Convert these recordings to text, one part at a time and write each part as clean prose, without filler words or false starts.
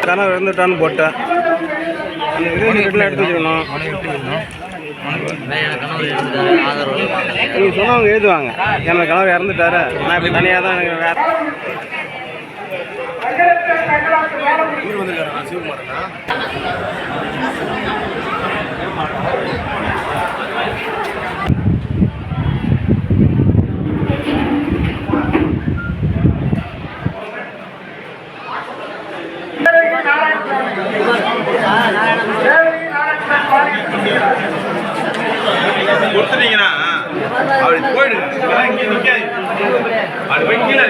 கனவு இருந்துட்டான்னு போட்டேன் எடுத்து வச்சுக்கணும். நீங்கள் சொன்னவங்க எழுதுவாங்க எனக்கு கனவு இறந்துட்டாரு நான் இப்படி தனியாக தான் எனக்கு வேறு கொடுத்துட்டீங்கன்னா அப்படி போயிடுங்க. இங்கே நிற்காது அது போய் கீழே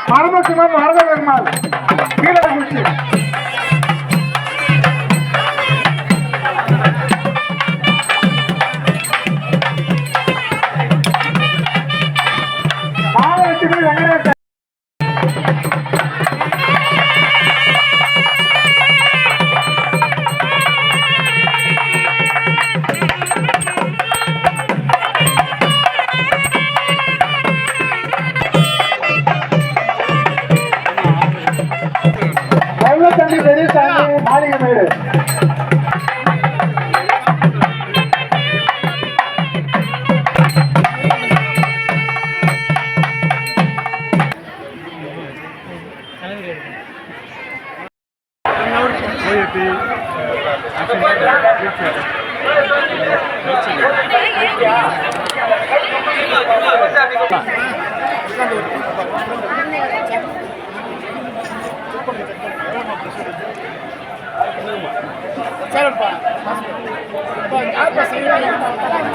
மரமசிமம் வரத பெருமாள் கீழே குச்சி மாவட்டத்தில் வெங்கடேசன் தம்பி பெரியசாமி மாளிகை மேடு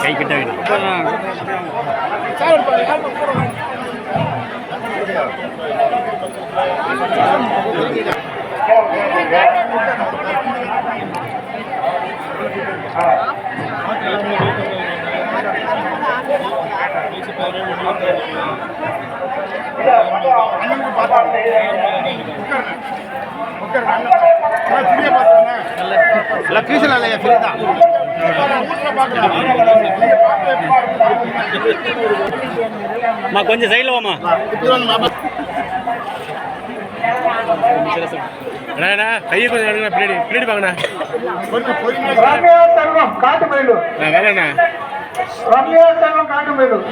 கை கிட்ட கொஞ்சம் சைடில் வாமா கையை கொஞ்சம் எடுங்க பின்னாடி வாங்கண்ணா காட்டு மயிலூர் வேலைண்ணா ரம்யா செல்வம் காட்டு மயிலூர்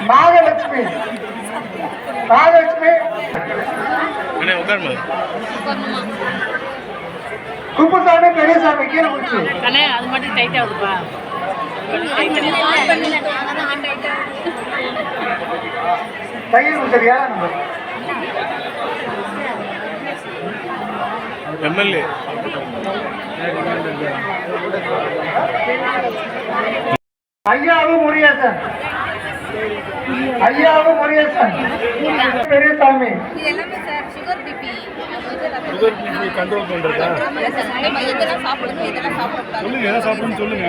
நாகலட்சுமி உட்காருமா குப்புசாமி பெரியசாமி கீழே குச்சி அது மட்டும் டைட் ஆகுதுப்பா தையல் சரியா எம்எல்ஏ ஐயாவும் முருகேசன் பெரியசாமி கண்ட்ரோல் பண்றதா சொல்லுங்க என்ன சாப்பிடணும்னு சொல்லுங்க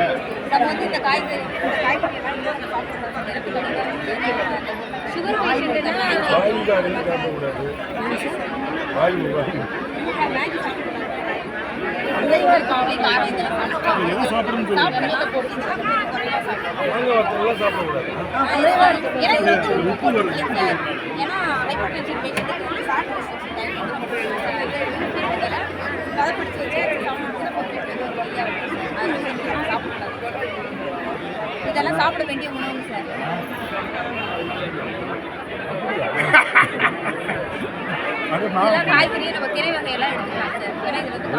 இதெல்லாம் சாப்பிட வேண்டிய உணவு சார். காய்கறி நம்ம கீரை வகையெல்லாம் எடுத்துக்கலாம் சார். ஏன்னா இது வந்து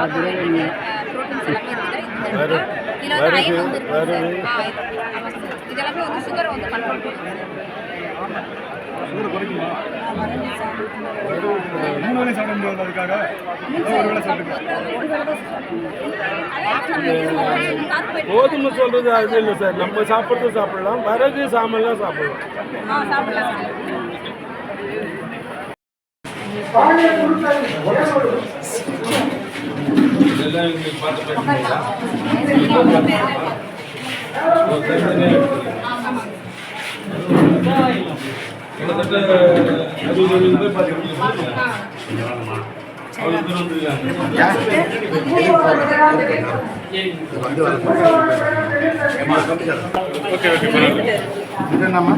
ப்ரோட்டீன்ஸ் எல்லாமே இருக்குது இந்த இடத்துல. இதில் வந்து அயன் வந்து இருக்குது சார். ஆமாம் சார். இதெல்லாமே வந்து சுகரை வந்து கண்ட்ரோல் பண்ணுது சார். கோதுமை சொல்றது அது இல்லை சார். நம்ம சாப்பிட்றது சாப்பிடலாம், வரகு சாமெல்லாம் சாப்பிடலாம். சாப்பிடலாம் சார். இதெல்லாம் எங்களுக்கு பார்த்து பேசுறீங்களா? கிட்டத்தட்ட 60 பேர் பார்த்துருக்கீங்க. அவ்வளோ தூரம் என்னம்மா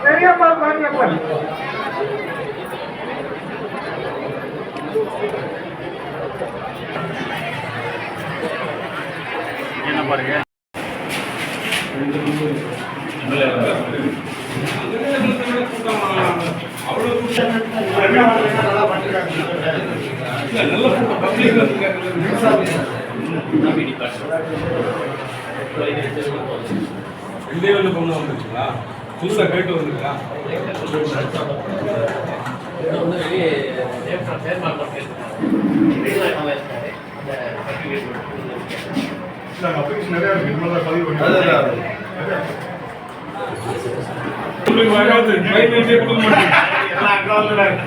பெரியம்மா பாண்டியப்பன் என்ன பாருங்க ரெண்டே வந்து பொண்ணு வந்துருச்சுங்களா? புதுசாக கேட்டு வந்துருக்கா? உங்களுக்கு வராது, பயந்துட்டே கொடுக்க மாட்டாங்க.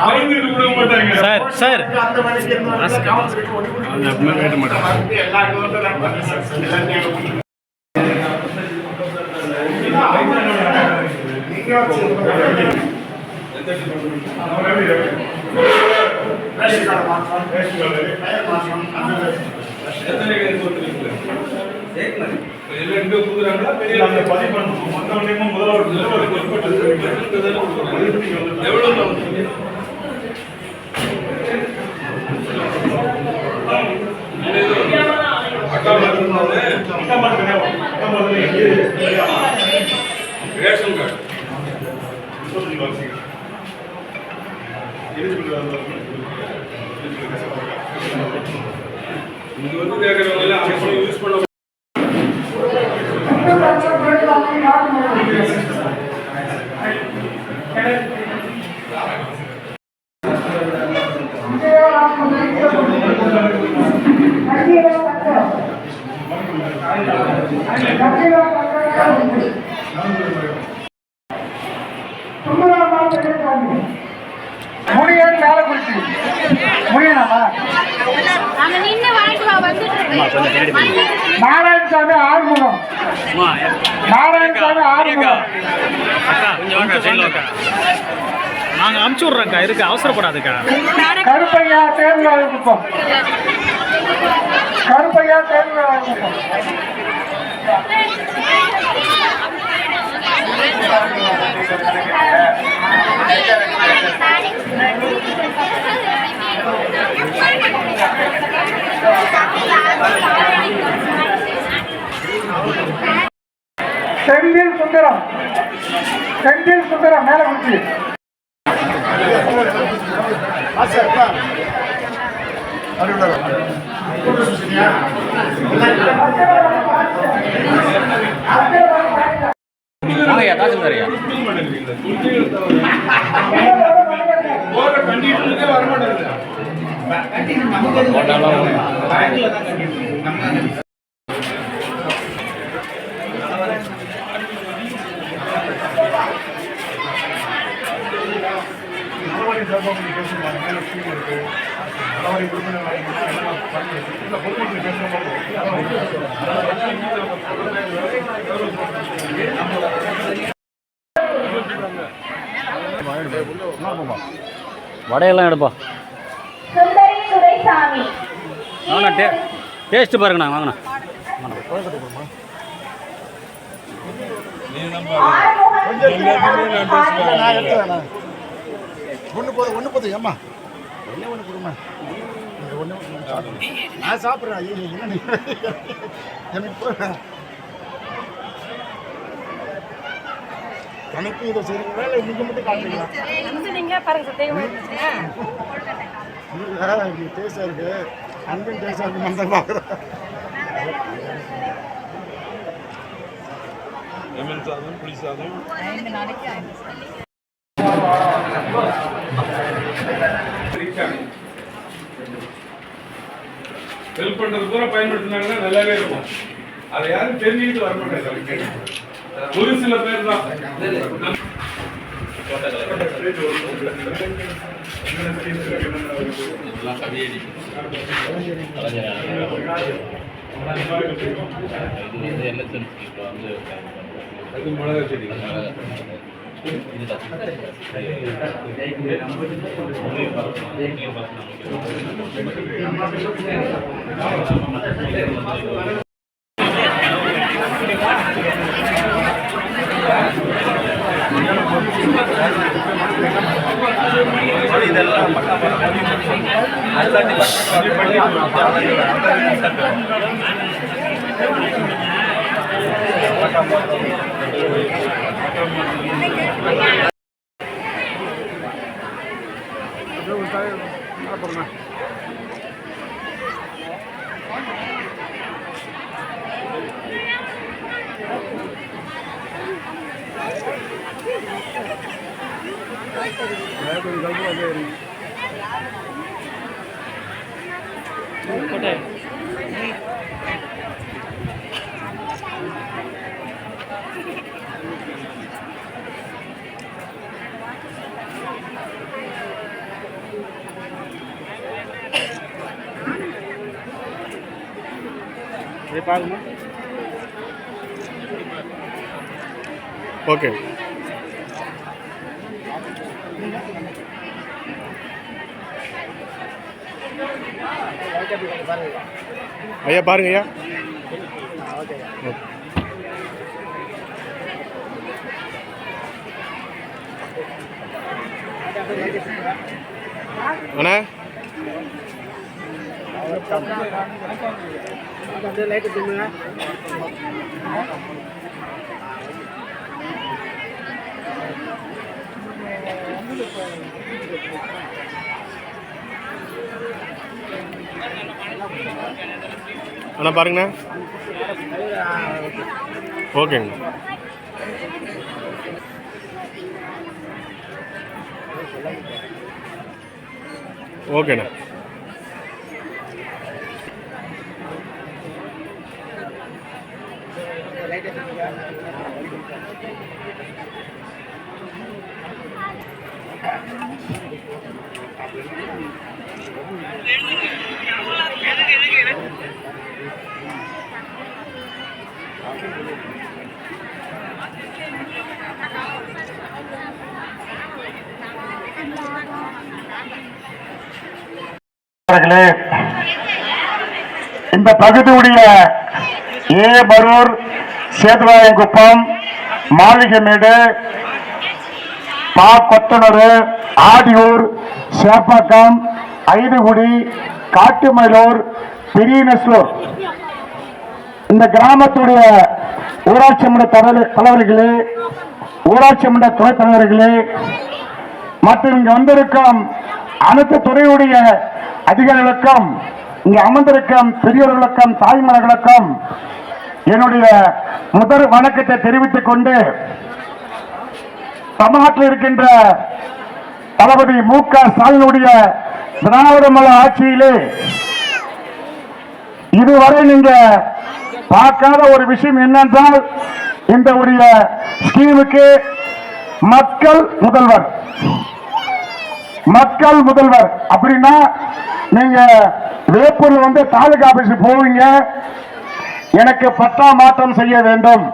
பயந்துட்டு கொடுக்க மாட்டாங்க சார். சார் கேட்ட மாட்டேன். எத்தனை பேர் கொடுத்துருக்கீங்க? எல்லாம் எங்க கொடுக்குறாங்களா? பெரிய பதிவு பண்ணணும். மற்றவங்க முதல்ல எவ்வளோ ரேஷன் கார்டு இங்க வந்து கேட்கறவங்க எல்லாம் அவங்க யூஸ் பண்ண முடியாது மேல குடிச்சு முடியலாமா? நாராயணசாமி ஆறுமுகம் நாங்க அமுச்சு விடுறோம்க்கா, இருக்கு அவசரப்படாதுக்கா. கருப்பையா தேர்தல் குப்பம் கருப்பையா தேர்தல் குப்பம் செந்தில் சுந்தரம் மேல குச்சி கண்டிஷனுக்கே வர மாட்டேங்குது. வடையெல்லாம் எடுப்பா. சுந்தரி துரைசாமி வாங்கண்ணா, டேஸ்ட்டு பாருங்கண்ணா. வாங்கண்ணா. ஒன்று போதும் ஏம்மா ஒன்று கொடுமா நான் சாப்பிட்றேன். எனக்கு கணக்கு இதை செய்யறீங்களா இல்லை நீங்கள் மட்டும் காட்டுறீங்களா? டேஸ்டாக இருக்கு, அன்பன் டேஸ்டாக இருக்கு. மந்தான் பார்க்குறேன். லெமன் சாதம், புளி சாதம். ஹெல்ப் பண்றது பூரா பயன்படுத்தினாங்கன்னா நல்லாவே இருக்கும். அதை யாரும் தெரிஞ்சுக்கிட்டு வர மாட்டாங்க. ஒரு சில பேர் தான். மிளகா செடி பாருங்க. ஓகே. ஐயா பாருங்க ஐயா. அண்ணா லைட்டு தூங்குங்க. அண்ணா பாருங்கண்ணா. ஓகேங்க. ஓகேண்ணா. இந்த பகுதியுடைய ஏ பரூர், சேதுவாயங்குப்பம், மாளிகைமேடு, பா கொத்தனூர், ஆடியூர், சேப்பாக்கம், ஐதுகுடி, காட்டுமலூர், பெரியநெசூர் இந்த கிராமத்துடைய ஊராட்சி மன்ற தலைவர்களே, ஊராட்சி மன்ற துணைத் தலைவர்களே மற்றும் இங்கு வந்திருக்கும் அனைத்து துறையுடைய அதிகாரிகளுக்கும், இங்கு அமர்ந்திருக்கும் பெரியவர்களுக்கும், தாய்மார்களுக்கும் என்னுடைய முதல் வணக்கத்தை தெரிவித்துக் கொண்டு, தமிழ்நாட்டில் இருக்கின்ற தளபதி மு.க. ஸ்டாலினுடைய திராவிட மாடல் ஆட்சியிலே இதுவரை நீங்க பார்க்காத ஒரு விஷயம் என்னென்றால், இந்த உடைய ஸ்கீமுக்கு மக்கள் முதல்வர். மக்கள் முதல்வர் அப்படின்னா, நீங்க வேப்பூர்ல வந்து தாலுகா ஆபீஸ் போவீங்க, எனக்கு பட்டா மாற்றம் செய்ய வேண்டும்,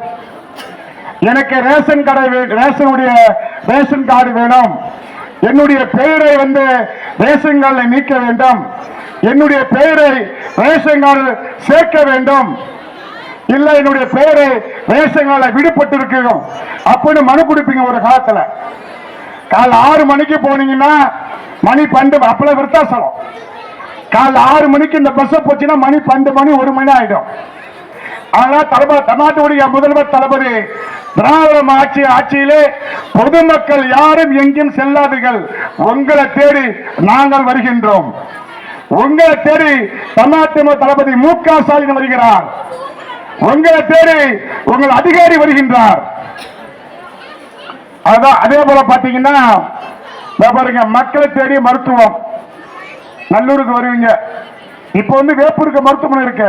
எனக்கு ரேஷன் கார்டு வேணும், என்னுடைய பெயரை வந்து ரேஷன் கார்டில் நீக்க வேண்டும், என்னுடைய பெயரை ரேஷன் கார்டில் சேர்க்க வேண்டும், இல்ல என்னுடைய பெயரை ரேஷன் கார்டில் விடுபட்டு இருக்கணும் அப்படின்னு மனு கொடுப்பீங்க. ஒரு காலத்துல காலை 6 மணிக்கு போனீங்கன்னா மணி 12, அப்பெல்லாம் விருத்தாசலம். காலை 6 மணிக்கு இந்த பஸ் போச்சுன்னா மணி 12 மணி 1 மணி ஆயிடும். அதனால தமிழ்நாட்டுடைய முதல்வர் தளபதி திராவிட ஆட்சியிலே பொதுமக்கள் யாரும் எங்கேயும் செல்லாதீர்கள், உங்களை தேடி நாங்கள் வருகின்றோம். உங்களை தேடி தமிழ்நாட்டு தளபதி மு.க. ஸ்டாலின் வருகிறார். உங்களை தேடி உங்கள் அதிகாரி வருகின்றார். அதான் அதே போல பாத்தீங்கன்னா பாருங்க, மக்களை தேடி மருத்துவம் நல்லூருக்கு வருவீங்க. இப்ப வந்து வேப்பூருக்கு மருத்துவமனை இருக்கு,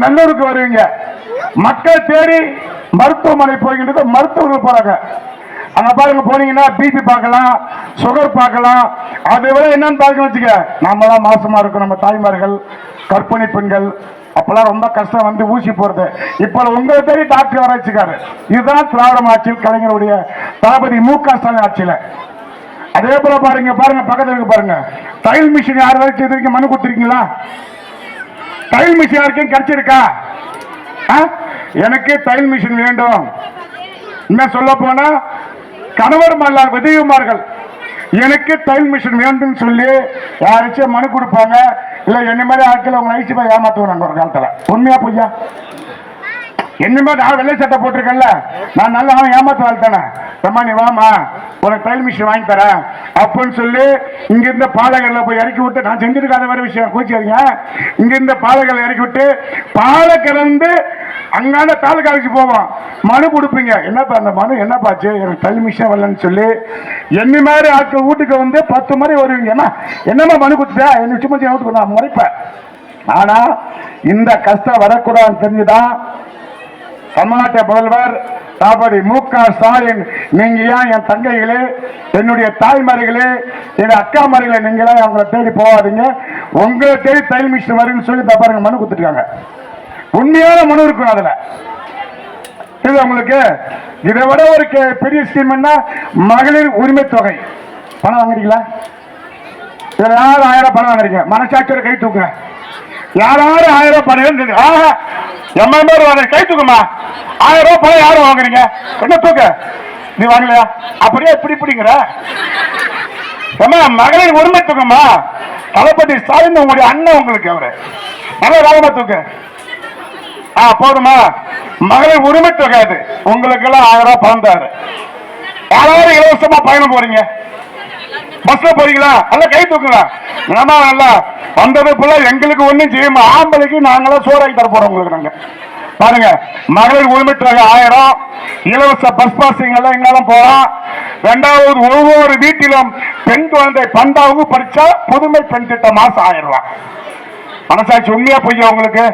நல்லூருக்கு வருவீங்க. மக்கள் தேடி மருத்துவமனை போகின்றது, மருத்துவர்கள் போறாங்க. அங்க பாருங்க, போனீங்கன்னா பிபி பார்க்கலாம், சுகர் பார்க்கலாம். அதை விட என்னன்னு பார்க்க வச்சுக்க, நாமெல்லாம் மாசமா இருக்கும், நம்ம தாய்மார்கள், கர்ப்பிணி பெண்கள், அப்பெல்லாம் ரொம்ப கஷ்டம் வந்து ஊசி போறது. இப்ப உங்களை தேடி டாக்டர் வர வச்சுக்காரு. இதுதான் திராவிட ஆட்சியில் கலைஞருடைய தளபதி மு.க. ஸ்டாலின் ஆட்சியில. அதே போல பாருங்க பக்கத்துல இருக்கு பாருங்க, தையல் மிஷின் யார் வரைக்கும் மனு கொடுத்திருக்கீங்களா? தையல் மிஷின் யாருக்கும் கிடைச்சிருக்கா? எனக்கு தையல் மிஷின் வேண்டும். என்ன சொல்ல போனா கணவர் மல்லார் விதவிமார்கள் எனக்கு தையல் மிஷின் வேண்டும் சொல்லி யாராச்சும் மனு கொடுப்பாங்க. இல்ல என்ன மாதிரி ஆட்கள் அவங்க ஐசி போய் ஏமாத்துவாங்க ஒரு காலத்துல. உண்மையா பொய்யா? என்ன மாதிரி நான் வெள்ளை சட்டை போட்டிருக்கேன்ல, நான் நல்லா அவன் ஏமாத்து வாழ்த்தானே. அம்மா நீ வாமா, உனக்கு தையல் மிஷின் வாங்கி தரேன் அப்படின்னு சொல்லி இங்கிருந்த பாலகர்ல போய் இறக்கி விட்டு, நான் செஞ்சிருக்காத வேற விஷயம் கூச்சிருங்க, இங்கிருந்த பாலகர்ல இறக்கி விட்டு பாலக்கர் வந்து அங்காண்ட தாலுக்காவுக்கு போவோம், மனு கொடுப்பீங்க. என்னப்பா அந்த மனு என்னப்பாச்சு, எனக்கு தையல் மிஷின் வரலன்னு சொல்லி என்ன மாதிரி ஆட்கள் வீட்டுக்கு வந்து 10 முறை வருவீங்க. என்னமா மனு கொடுத்தா என்ன சும்மா வீட்டுக்கு நான் முறைப்பேன். ஆனா இந்த கஷ்டம் வரக்கூடாதுன்னு தெரிஞ்சுதான் தமிழ்நாட்டு முதல்வர் தளபதி மு.க. ஸ்டாலின், நீங்க ஏன் என் தங்கைகளே, என்னுடைய தாய்மார்களே, என் அக்காமார்களே, நீங்களே அவங்களை தேடி போகாதீங்க, உங்களை தேடி தையல் மிஷின் வருன்னு சொல்லி பாருங்க மனு கொடுத்துருக்காங்க. உண்மையான மனு இருக்கும் அதுல. இது உங்களுக்கு இதை விட ஒரு பெரிய ஸ்கீம் என்ன, மகளிர் உரிமை தொகை. பணம் வாங்குறீங்களா? இதுல யாரும் 1000 பணம் வாங்குறீங்க? மனசாட்சியோட கை தூக்குங்க. யாராவது 1000 பணம் கை தூக்குமா? 1000 பணம் யாரும் வாங்குறீங்க? என்ன தூக்க நீ வாங்கலையா? அப்படியே இப்படி இப்படிங்கிற மகளிர் உரிமை தூக்கமா? தளபதி ஸ்டாலின் உங்களுடைய அண்ணன், உங்களுக்கு அவரு நல்ல வேகமா தூக்கு. போதுமா? மகளிர் உரிமை தொகை அது உங்களுக்கு எல்லாம் 1000 பணம் தாரு. யாராவது இலவசமா பயணம் போறீங்க, பஸ்ல போறீங்களா? அல்ல கை தூக்குங்களா? நல்லா வந்தது போல எங்களுக்கு ஒண்ணும் செய்யுமா? ஆம்பளைக்கு நாங்களாம் சோறாக்கி தர போறோம் உங்களுக்கு. நாங்க பாருங்க, மகளிர் உரிமை தொகை 1000, இலவச பஸ் பாசிங் எல்லாம் எங்காலும் போறோம். 2வது, ஒவ்வொரு வீட்டிலும் பெண் குழந்தை 12வது படிச்சா புதுமை பெண் திட்டம் மாசம் 1000 ரூபாய். மனசாட்சி உண்மையா பொய்யா உங்களுக்கு?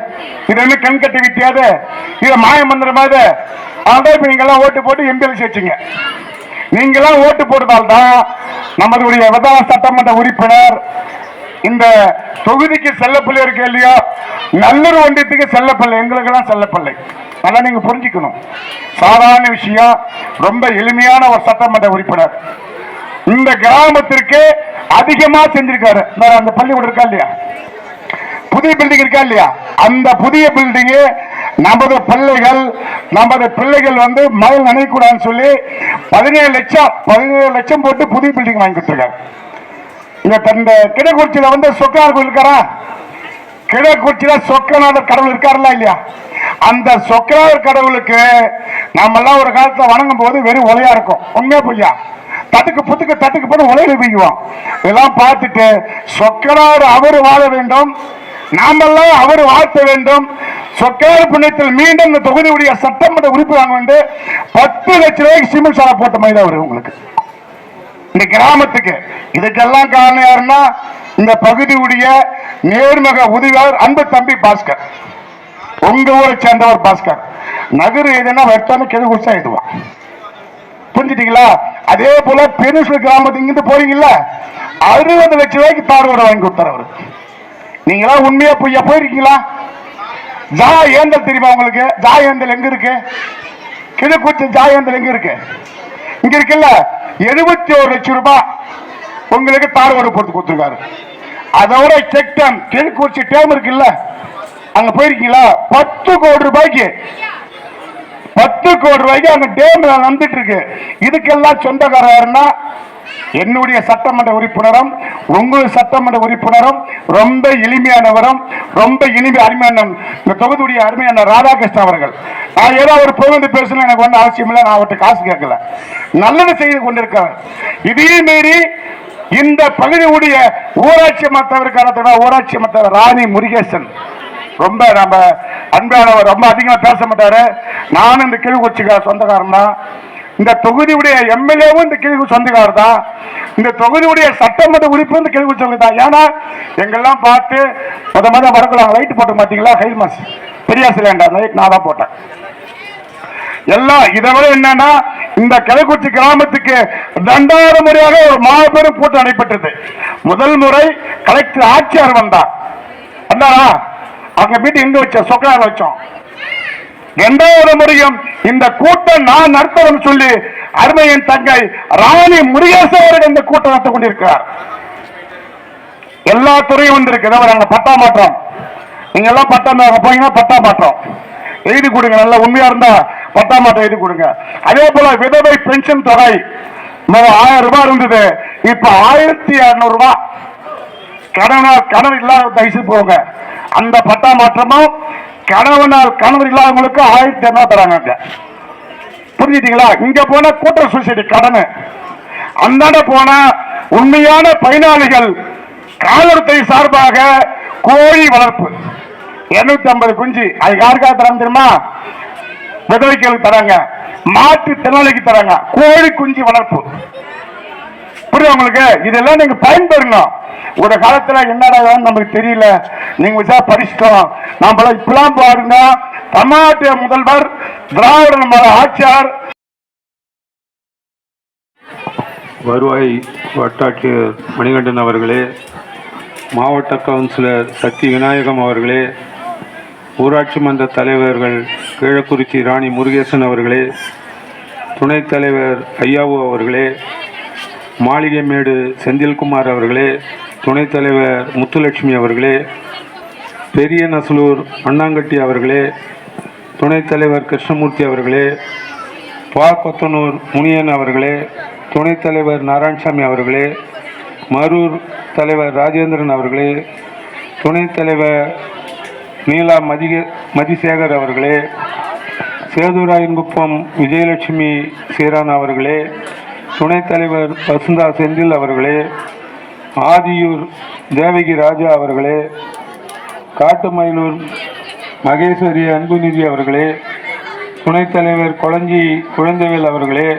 இது என்ன கண் கட்டி விட்டியாது? இது மாய மந்திரம் அது. அதான் இப்ப நீங்க எல்லாம் ஓட்டு போட்டு எம்பிஎல் சேர்ச்சிங்க. நீங்களாம் ஓட்டு போட்டதால்தான் நம்மளுடைய விதான சட்டமன்ற உறுப்பினர் இந்த தொகுதிக்கு செல்லப்பிள்ளை இருக்கு இல்லையா, நல்லூர் ஒன்றியத்துக்கு செல்லப்பிள்ளை, எங்களுக்கு எல்லாம் செல்லப்பிள்ளை. நல்லா நீங்க புரிஞ்சுக்கணும். சாதாரண விஷயம், ரொம்ப எளிமையான ஒரு சட்டமன்ற உறுப்பினர் இந்த கிராமத்திற்கு அதிகமா செஞ்சிருக்காரு. அந்த பள்ளிக்கூடம் இருக்கா இல்லையா, புதிய பில்டிங் இருக்கா இல்லையா, அந்த புதிய பில்டிங் நமது பிள்ளைகள் வந்து மகள் நினைக்கூடாதுன்னு சொல்லி 17 லட்சம் போட்டு புதிய பில்டிங் வாங்கி கொடுத்திருக்காரு. இந்த கிடக்குறிச்சியில வந்து சொக்கநாதர் கோயில் இருக்காரா? கிடக்குறிச்சியில சொக்கநாதர் கடவுள் இருக்காருல்ல இல்லையா, அந்த சொக்கநாதர் கடவுளுக்கு நம்ம எல்லாம் ஒரு காலத்துல வணங்கும் போது வெறும் ஒலையா இருக்கும். உண்மையா பொய்யா? தட்டுக்கு போட்டு உலையில வீங்குவோம். இதெல்லாம் பார்த்துட்டு சொக்கநாதர் அவரு வாழ வேண்டும், நாமெல்லாம் அவர் வாழ்த்த வேண்டும். சொக்கார புண்ணியத்தில் மீண்டும் இந்த தொகுதியுடைய சட்டமன்ற உறுப்பினர் வந்து 10 லட்சம் ரூபாய்க்கு சிமெண்ட் சாலை போட்ட மாதிரி தான் வரும் உங்களுக்கு இந்த கிராமத்துக்கு. இதுக்கெல்லாம் காரணம் யாருன்னா இந்த பகுதியுடைய நேர்முக உதவியாளர் அன்பு தம்பி பாஸ்கர், உங்க ஊரை சேர்ந்தவர் பாஸ்கர். நகர் எதுனா வருத்தான கிழக்குறிச்சா எழுதுவான். புரிஞ்சுட்டீங்களா? அதே போல பெருசூர் கிராமத்துக்கு இங்கிருந்து போறீங்கல்ல, 60 லட்சம் ரூபாய்க்கு தார் ரோடு வாங்கி கொடுத்தார் அவரு. நீங்களா உண்மையா பொய்யா போயிருக்கீங்களா? ஜா ஏந்தல் தெரியுமா உங்களுக்கு? ஜா ஏந்தல் எங்க இருக்கு? கிழக்குச்சி ஜாயந்திரம் எங்க இருக்கு? இங்க இருக்குல்ல, 71 லட்சம் ரூபாய் உங்களுக்கு தார் ரோடு போட்டு கொடுத்துருக்காரு. அதோட செக் டேம், கிழக்குச்சி டேம் இருக்குல்ல, அங்க போயிருக்கீங்களா? 10 கோடி ரூபாய்க்கு, 10 கோடி ரூபாய்க்கு அந்த டேம் வந்துட்டு இருக்கு. இதுக்கெல்லாம் சொந்தக்காரர்னா என்னுடைய சட்டமன்ற உறுப்பினரும் உங்களுடைய சட்டமன்ற உறுப்பினரும் ரொம்ப எளிமையானவரும் ரொம்ப அருமையான இந்த தொகுதியுடைய அருமையான ராதாகிருஷ்ணன் அவர்கள். நான் ஏதோ ஒரு புகழ்ந்து பேசணும், எனக்கு ஒன்றும் அவசியம் இல்லை, நான் அவர்கிட்ட காசு கேட்கல, நல்லது செய்து கொண்டிருக்கிறார். இதே மீறி இந்த பகுதியுடைய ஊராட்சி மன்றத்திற்கான ஊராட்சி மன்ற ராணி முருகேசன் ரொம்ப நம்ம அன்பானவர், ரொம்ப அதிகமா பேச மாட்டாரு. நானும் இந்த கிழக்குச்சிக்கார சொந்தக்காரன் தான். இந்த தொகுதியுடைய எம்எல்ஏவும் இந்த கிழக்கு சொந்தக்காரர் தான். இந்த தொகுதியுடைய சட்டமன்ற உறுப்பினர் இந்த கிழக்கு சொந்த தான். ஏன்னா எங்கெல்லாம் பார்த்து மொத வரக்கலாம் லைட் போட்டு பார்த்தீங்களா? ஹைமாஸ் பெரியா சிலிண்டர் லைட் நான் தான் போட்டேன். எல்லாம் இதை விட என்னன்னா, இந்த கிழக்குச்சி கிராமத்துக்கு 2வது முறையாக ஒரு மாபெரும் கூட்டம் நடைபெற்றது. முதல் முறை கலெக்டர் ஆட்சியார் வந்தார். வந்தாரா? அவங்க மீட்டிங் எங்க வச்சோம்? சொக்கலாங்க வச்சோம். 2வது முறையும் இந்த கூட்டம் நான் நடத்தணும் சொல்லி அருமையின் தங்கை ராணி முருகேசன் அவர்கள் இந்த கூட்டம் நடத்த கொண்டிருக்கிறார். எல்லா துறையும் வந்திருக்கு. நாங்க பட்டா மாற்றம், நீங்க எல்லாம் பட்டா போனீங்கன்னா பட்டா மாற்றம் எழுதி கொடுங்க. நல்லா உண்மையா இருந்தா பட்டா மாற்றம் எழுதி கொடுங்க. அதே போல விதவை பென்ஷன் தொகை 1000 ரூபாய் இருந்தது, இப்ப 1200 ரூபாய். கணவர் இல்லாத தயவுசெய்து போங்க. அந்த பட்டா மாற்றமும் கணவர் இல்லாதவங்களுக்கு 1200 தராங்க. புரிஞ்சுட்டீங்களா? இங்க போன கூட்டுறவு சொசைட்டி கடன், அந்தாண்ட போன உண்மையான பயனாளிகள் கால்நடை சார்பாக கோழி வளர்ப்பு 250 குஞ்சு. அது யாருக்காக தராங்க தெரியுமா? விதவைகளுக்கு தராங்க, மாற்று திறனாளிக்கு தராங்க கோழி குஞ்சு வளர்ப்பு. புரியுது உங்களுக்கு? இதெல்லாம் நீங்க பயன்பெறணும். ஒரு காலத்துல என்னடா நமக்கு தெரியல, நீங்க படிச்சிட்டோம் நம்மள இப்பெல்லாம் பாருங்க. தமிழ்நாட்டு முதல்வர் திராவிட நம்மள ஆட்சியார் வருவாய் வட்டாட்சியர் மணிகண்டன் அவர்களே, மாவட்ட கவுன்சிலர் சக்தி விநாயகம் அவர்களே, ஊராட்சி மன்ற தலைவர்கள் கீழக்குறிச்சி ராணி முருகேசன் அவர்களே, துணைத் தலைவர் ஐயாவு அவர்களே, மாளிகைமேடு செந்தில்குமார் அவர்களே, துணைத் தலைவர் முத்துலட்சுமி அவர்களே, பெரிய நசலூர் அண்ணாங்கட்டி அவர்களே, துணைத் தலைவர் கிருஷ்ணமூர்த்தி அவர்களே, கொத்தனூர் முனியன் அவர்களே, துணைத் தலைவர் நாராயணசாமி அவர்களே, மரூர் தலைவர் ராஜேந்திரன் அவர்களே, துணைத் தலைவர் நீலா மதிசேகர் அவர்களே, சேதுராயன்குப்பம் விஜயலட்சுமி சீரான் அவர்களே, துணைத் தலைவர் வசுந்தா செந்தில் அவர்களே, ஆதியூர் தேவகி ராஜா அவர்களே, காட்டுமயிலூர் மகேஸ்வரி அன்புநிதி அவர்களே, துணைத் தலைவர் கொளஞ்சி குழந்தைவேல் அவர்களே,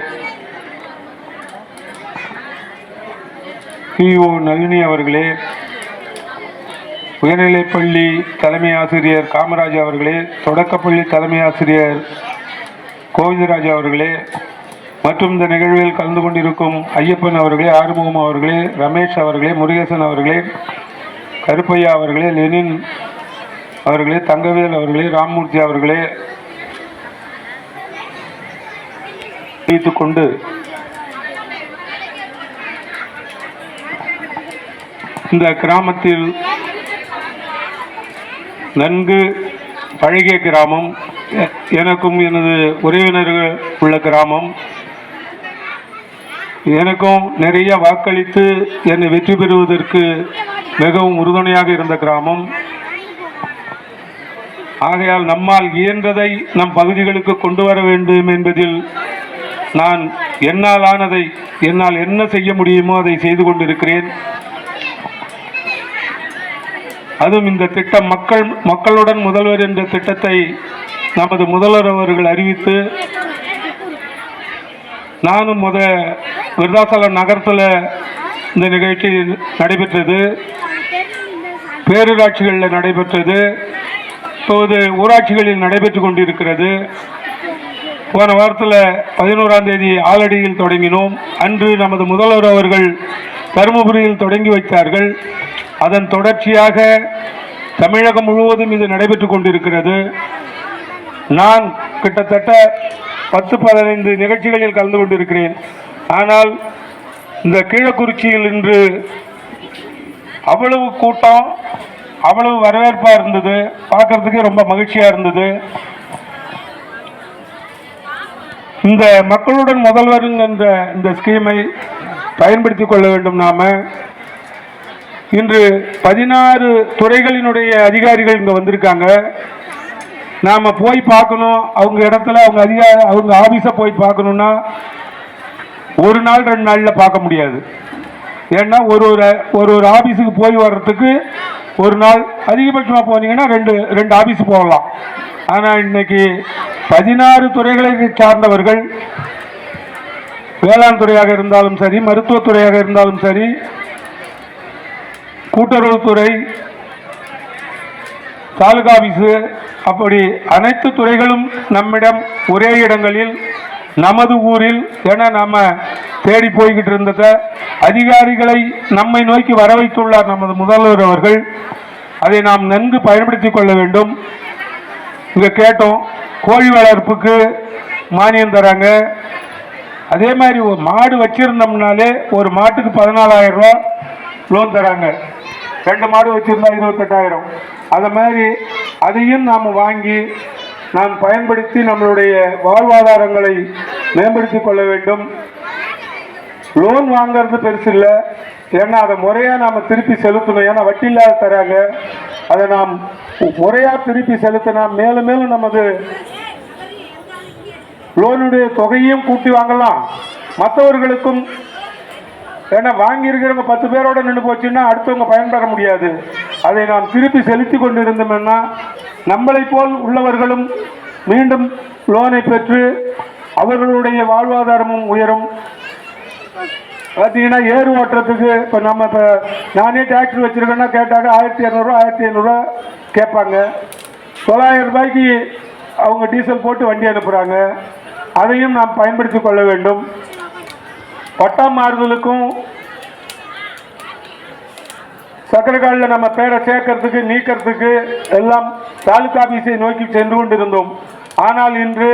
பிஓ நளினி அவர்களே, உயர்நிலைப்பள்ளி தலைமை ஆசிரியர் காமராஜ் அவர்களே, தொடக்கப்பள்ளி தலைமை ஆசிரியர் கோவிந்தராஜ் அவர்களே, மற்றும் இந்த நிகழ்வில் கலந்து கொண்டிருக்கும் ஐயப்பன் அவர்களே, ஆறுமுகம் அவர்களே, ரமேஷ் அவர்களே, முருகேசன் அவர்களே, கருப்பையா அவர்களே, லெனின் அவர்களே, தங்கவேல் அவர்களே, ராம்மூர்த்தி அவர்களே வைத்துக்கொண்டு இந்த கிராமத்தில் நன்கு பழகிய கிராமம், எனக்கும் எனது உறவினர்கள் உள்ள கிராமம், எனக்கும் நிறைய வாக்களித்து என்னை வெற்றி பெறுவதற்கு மிகவும் உறுதுணையாக இருந்த கிராமம். ஆகையால் நம்மால் இயன்றதை நம் பகுதிகளுக்கு கொண்டு வர வேண்டும் என்பதில் நான் என்னால் ஆனதை, என்னால் என்ன செய்ய முடியுமோ அதை செய்து கொண்டிருக்கிறேன். அதுவும் இந்த திட்டம் மக்களுடன் முதல்வர் என்ற திட்டத்தை நமது முதல்வர் அவர்கள் அறிவித்து, நானும் விருதாசலம் நகரத்தில் இந்த நிகழ்ச்சி நடைபெற்றது, பேரூராட்சிகளில் நடைபெற்றது, இப்போது ஊராட்சிகளில் நடைபெற்று கொண்டிருக்கிறது. போன வாரத்தில் 11ஆம் தேதி ஆலடியில் தொடங்கினோம். அன்று நமது முதல்வர் அவர்கள் தருமபுரியில் தொடங்கி வைத்தார்கள். அதன் தொடர்ச்சியாக தமிழகம் முழுவதும் இது நடைபெற்று கொண்டிருக்கிறது. நான் கிட்டத்தட்ட 10-15 நிகழ்ச்சிகளில் கலந்து கொண்டிருக்கிறேன். ஆனால் இந்த கீழக்குறிச்சியில் இன்று அவ்வளவு கூட்டம், அவ்வளவு வரவேற்பாக இருந்தது. பார்க்கறதுக்கே ரொம்ப மகிழ்ச்சியாக இருந்தது. இந்த மக்களுடன் முதல்வர் என்ற இந்த ஸ்கீமை பயன்படுத்தி கொள்ள வேண்டும். நாம இன்று 16 துறைகளினுடைய அதிகாரிகள் இங்கே வந்திருக்காங்க. நாம் போய் பார்க்கணும், அவங்க இடத்துல அவங்க ஆஃபீஸை போய் பார்க்கணுன்னா ஒரு நாள் 2 நாளில் பார்க்க முடியாது. ஏன்னா ஒரு ஆஃபீஸுக்கு போய் வர்றதுக்கு ஒரு நாள், அதிகபட்சமாக போனீங்கன்னா ரெண்டு ஆஃபீஸ் போகலாம். ஆனால் இன்னைக்கு 16 துறைகளை சார்ந்தவர்கள், வேளாண் துறையாக இருந்தாலும் சரி, மருத்துவத்துறையாக இருந்தாலும் சரி, கூட்டுறவுத்துறை, தாலுகா ஆபீஸு, அப்படி அனைத்து துறைகளும் நம்மிடம் ஒரே இடங்களில் நமது ஊரில் என நாம தேடி போய்கிட்டு இருந்த அதிகாரிகளை நம்மை நோக்கி வர வைத்துள்ளார் நமது முதல்வர் அவர்கள். அதை நாம் நன்கு பயன்படுத்தி கொள்ள வேண்டும். இங்கே கேட்டோம், கோழி வளர்ப்புக்கு மானியம் தராங்க. அதே மாதிரி ஒரு மாடு வச்சிருந்தோம்னாலே ஒரு மாட்டுக்கு 14,000 ரூபா லோன் தராங்க. 2 மாடு வச்சிருந்தா 28,000. அது மாதிரி அதையும் நாம் வாங்கி நாம் பயன்படுத்தி நம்மளுடைய வாழ்வாதாரங்களை மேம்படுத்தி கொள்ள வேண்டும். லோன் வாங்கிறது பெருசு இல்லை, ஏன்னா அதை முறையாக நாம் திருப்பி செலுத்தணும். ஏன்னா வட்டி இல்லாத தராங்க. அதை நாம் முறையாக திருப்பி செலுத்தினா மேலும் மேலும் நமது லோனுடைய தொகையும் கூட்டி வாங்கலாம். மற்றவர்களுக்கும், ஏன்னா வாங்கியிருக்கிறவங்க 10 பேரோட நின்று போச்சுன்னா அடுத்தவங்க பயன்பெற முடியாது. அதை நாம் திருப்பி செலுத்தி கொண்டு இருந்தோம்னா நம்மளை போல் உள்ளவர்களும் மீண்டும் லோனை பெற்று அவர்களுடைய வாழ்வாதாரமும் உயரும். பார்த்தீங்கன்னா ஏறு ஓட்டுறதுக்கு இப்போ நானே டிராக்டர் வச்சுருக்கேன்னா கேட்டாங்க 1,200 1,500 கேட்பாங்க. 900 ரூபாய்க்கு அவங்க டீசல் போட்டு வண்டி அனுப்புகிறாங்க. அதையும் நாம் பயன்படுத்தி கொள்ள வேண்டும். பட்டா மாறுதலுக்கும் சக்கரை காலில் நம்ம பேரை சேர்க்கறதுக்கு நீக்கிறதுக்கு எல்லாம் தாலுகா ஆபீஸை நோக்கி சென்று கொண்டிருந்தோம். ஆனால் இன்று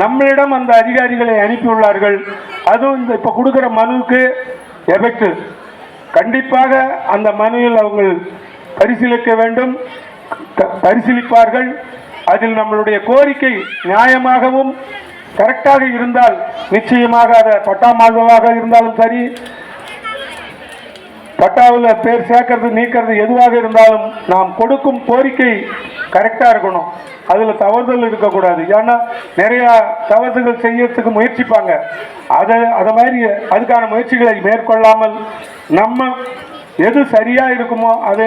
நம்மளிடம் அந்த அதிகாரிகளை அனுப்பியுள்ளார்கள். அதுவும் இந்த இப்போ கொடுக்குற மனுவுக்கு எஃபெக்ட் கண்டிப்பாக அந்த மனுவில் அவங்க பரிசீலிக்க வேண்டும், பரிசீலிப்பார்கள். அதில் நம்மளுடைய கோரிக்கை நியாயமாகவும் கரெக்டாக இருந்தால் நிச்சயமாக அதை பட்டா மாறுதலாக இருந்தாலும் சரி, பட்டாவில் பேர் சேர்க்கறது நீக்கிறது எதுவாக இருந்தாலும் நாம் கொடுக்கும் கோரிக்கை கரெக்டாக இருக்கணும். அதில் தவறுதல் இருக்கக்கூடாது. ஏன்னா நிறைய தவறுதல் செய்யறதுக்கு முயற்சிப்பாங்க. அதை மாதிரி அதுக்கான முயற்சிகளை மேற்கொள்ளாமல் நம்ம எது சரியா இருக்குமோ அதே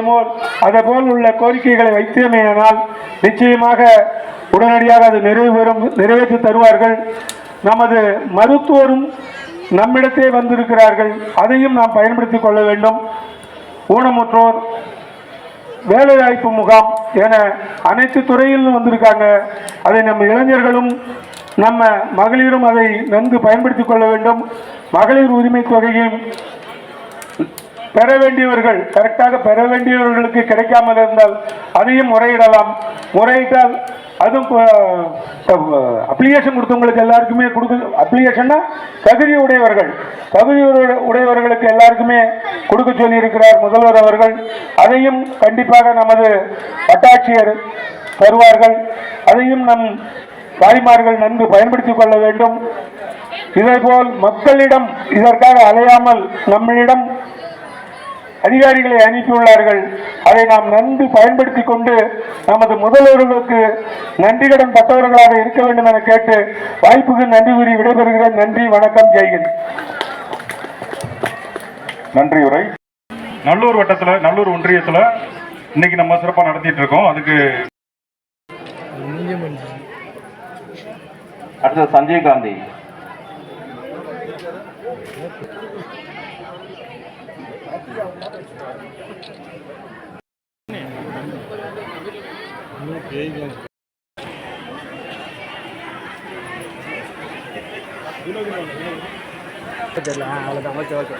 போல் உள்ள கோரிக்கைகளை வைத்தேமேயானால் நிச்சயமாக உடனடியாக அது நிறைவேற்றி தருவார்கள். நமது மருத்துவரும் நம்மிடத்தே வந்திருக்கிறார்கள். அதையும் நாம் பயன்படுத்தி கொள்ள வேண்டும். ஊனமுற்றோர் வேலைவாய்ப்பு முகாம் என அனைத்து துறையிலும் வந்திருக்காங்க. அதை நம்ம இளைஞர்களும் நம்ம மகளிரும் அதை நன்கு பயன்படுத்தி கொள்ள வேண்டும். மகளிர் உரிமை தொகையும் பெற வேண்டியவர்கள் கரெக்டாக பெற வேண்டியவர்களுக்கு கிடைக்காமல் இருந்தால் அதையும் முறையிடலாம். முறையிட்டால் அதுவும் அப்ளிகேஷன் கொடுத்தவங்களுக்கு எல்லாருக்குமே அப்ளிகேஷன்னா தகுதி உடையவர்களுக்கு எல்லாருக்குமே கொடுக்க சொல்லி இருக்கிறார் முதல்வர் அவர்கள். அதையும் கண்டிப்பாக நமது வட்டாட்சியர் தருவார்கள். அதையும் நம் தாய்மார்கள் நன்கு பயன்படுத்திக் கொள்ள வேண்டும். இதேபோல் மக்களிடம் இதற்காக அலையாமல் நம்மளிடம் அதிகாரிகளை அனுப்பியுள்ளார்கள். அதை நாம் நன்கு பயன்படுத்தி கொண்டு நமது முதல்வர்களுக்கு நன்றி கடன் பட்டவர்களாக இருக்க வேண்டும் என கேட்டு வாய்ப்புக்கு நன்றி கூறி விடைபெறுகிறேன். நன்றி, வணக்கம், ஜெய்ஹிந்த். நன்றி உரை. நல்லூர் வட்டத்தில், நல்லூர் ஒன்றியத்தில் இன்னைக்கு நம்ம சிறப்பாக நடத்திட்டு இருக்கோம். அதுக்கு அடுத்தது சஞ்சய் காந்தி. அவ்வளோதான், ஓகே ஓகே.